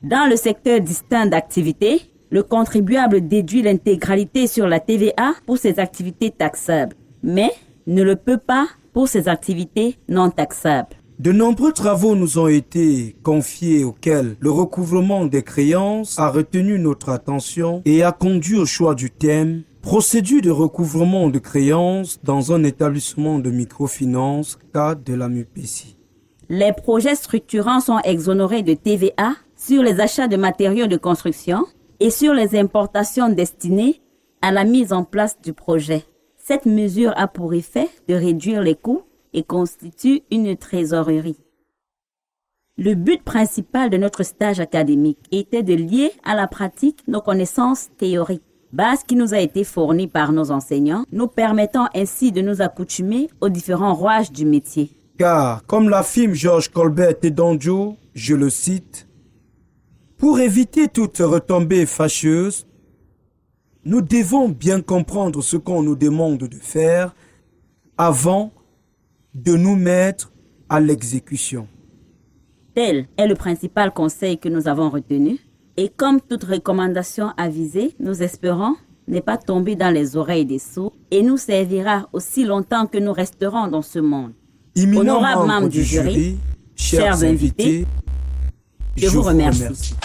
Dans le secteur distinct d'activité, le contribuable déduit l'intégralité sur la TVA pour ses activités taxables, mais ne le peut pas pour ses activités non taxables. De nombreux travaux nous ont été confiés auxquels le recouvrement des créances a retenu notre attention et a conduit au choix du thème « Procédure de recouvrement de créances dans un établissement de microfinance cadre de la MUPECI ». Les projets structurants sont exonérés de TVA sur les achats de matériaux de construction et sur les importations destinées à la mise en place du projet. Cette mesure a pour effet de réduire les coûts et constitue une trésorerie. Le but principal de notre stage académique était de lier à la pratique nos connaissances théoriques, base qui nous a été fournie par nos enseignants, nous permettant ainsi de nous accoutumer aux différents rouages du métier. Car, comme l'affirme Georges Colbert Tedondjou, je le cite, « Pour éviter toute retombée fâcheuse, nous devons bien comprendre ce qu'on nous demande de faire avant de nous mettre à l'exécution. » Tel est le principal conseil que nous avons retenu. Et comme toute recommandation avisée, nous espérons n'est pas tombée dans les oreilles des sourds et nous servira aussi longtemps que nous resterons dans ce monde. Honorables membres du jury, chers invités, je vous remercie.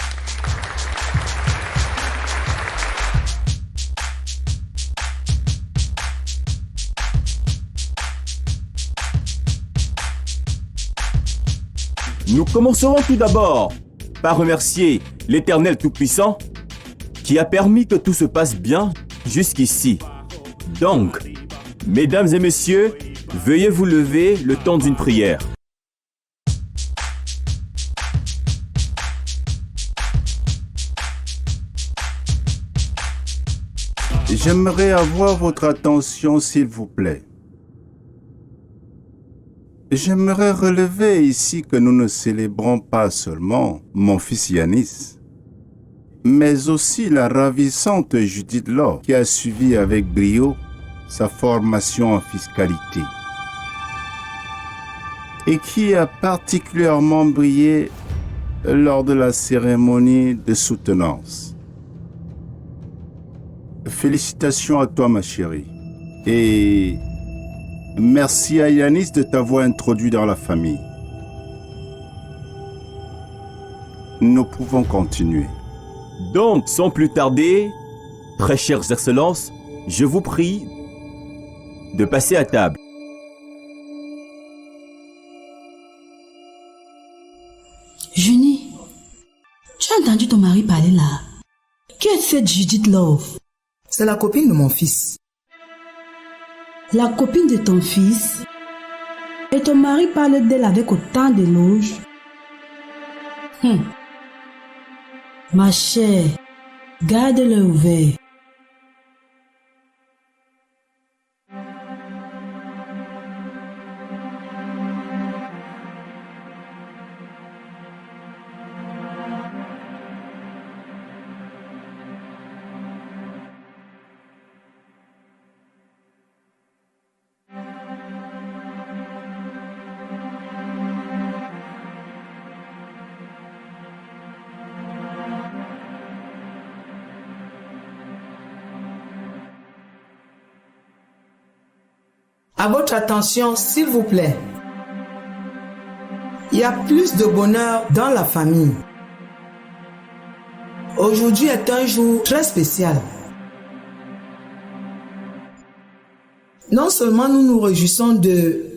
Nous commencerons tout d'abord par remercier l'Éternel Tout-Puissant qui a permis que tout se passe bien jusqu'ici. Donc, mesdames et messieurs, veuillez vous lever le temps d'une prière. J'aimerais avoir votre attention, s'il vous plaît. J'aimerais relever ici que nous ne célébrons pas seulement mon fils Yanis, mais aussi la ravissante Judith Law qui a suivi avec brio sa formation en fiscalité et qui a particulièrement brillé lors de la cérémonie de soutenance. Félicitations à toi, ma chérie, et merci à Yanis de t'avoir introduit dans la famille. Nous pouvons continuer. Donc, sans plus tarder, très chères excellences, je vous prie de passer à table. Junie, tu as entendu ton mari parler là? Qui est cette Judith Love? C'est la copine de mon fils. La copine de ton fils? Et ton mari parle d'elle avec autant d'éloges? Ma chère, garde-le ouvert. À votre attention, s'il vous plaît. Il y a plus de bonheur dans la famille. Aujourd'hui est un jour très spécial. Non seulement nous nous réjouissons de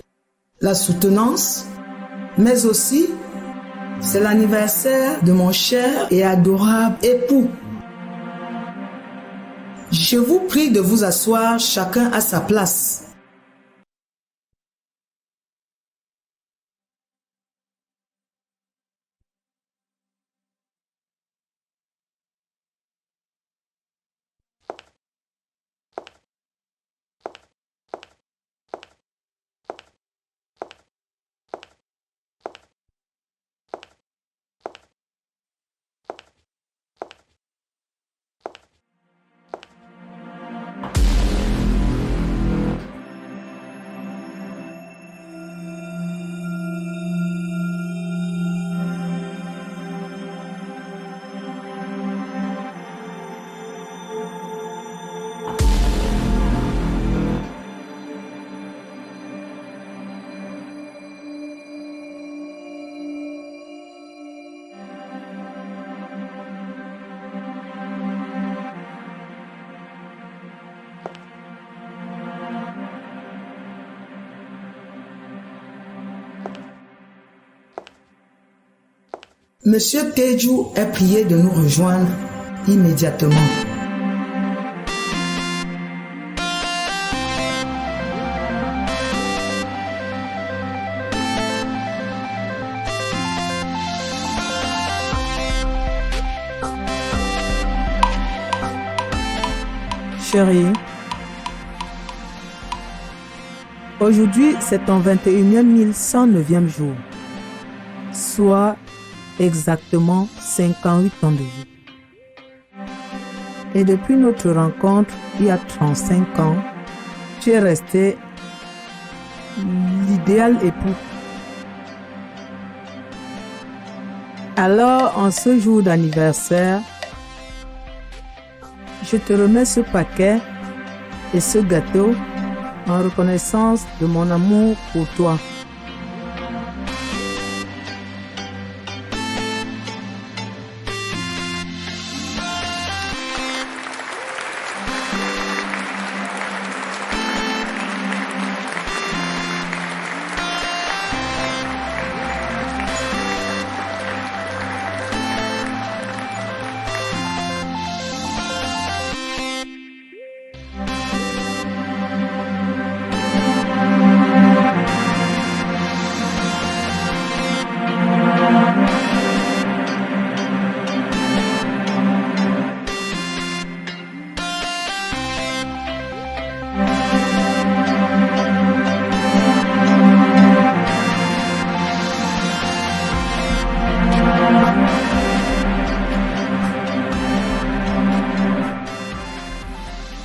la soutenance, mais aussi c'est l'anniversaire de mon cher et adorable époux. Je vous prie de vous asseoir chacun à sa place. Monsieur Teju est prié de nous rejoindre immédiatement. Chérie, aujourd'hui c'est ton 21e 1109e jour, soit exactement 58 ans de vie. Et depuis notre rencontre, il y a 35 ans, tu es resté l'idéal époux. Alors, en ce jour d'anniversaire, je te remets ce paquet et ce gâteau en reconnaissance de mon amour pour toi.